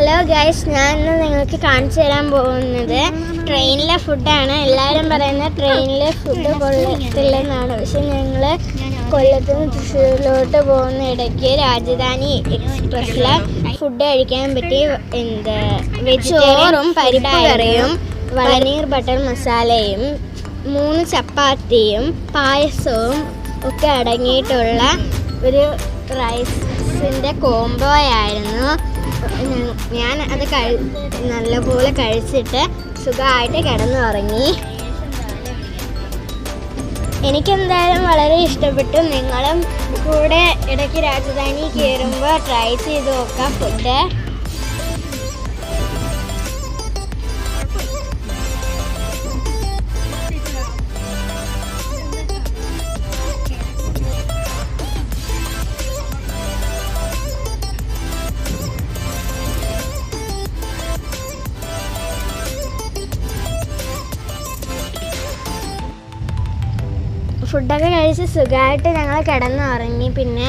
Hello guys, ഞാൻ ഇന്ന് നിങ്ങൾക്ക് കാണിച്ചു തരാൻ പോകുന്നത് ട്രെയിനിലെ ഫുഡാണ്. എല്ലാവരും പറയുന്നത് ട്രെയിനിലെ ഫുഡ് കൊള്ളത്തില്ലെന്നാണ്. പക്ഷെ ഞങ്ങൾ കൊല്ലത്ത് നിന്ന് തൃശ്ശൂരിലോട്ട് പോകുന്ന ഇടയ്ക്ക് രാജധാനി എക്സ്പ്രസ്സിലെ ഫുഡ് കഴിക്കാൻ പറ്റി. ചോറും പരിപ്പ് കറിയും പനീർ ബട്ടർ മസാലയും 3 ചപ്പാത്തിയും പായസവും ഒക്കെ അടങ്ങിയിട്ടുള്ള ഒരു റൈസിൻ്റെ കോംബോയായിരുന്നു. ഞാൻ അത് നല്ലപോലെ കഴിച്ചിട്ട് സുഖമായിട്ട് കിടന്നുറങ്ങി. എനിക്കെന്തായാലും വളരെ ഇഷ്ടപ്പെട്ടു. നിങ്ങളും കൂടെ ഇടയ്ക്ക് രാജധാനി കയറുമ്പോൾ ട്രൈ ചെയ്ത് നോക്കാം ഫുഡ്. ഫുഡൊക്കെ കഴിച്ച് സുഖമായിട്ട് ഞങ്ങൾ കിടന്നുറങ്ങി. പിന്നെ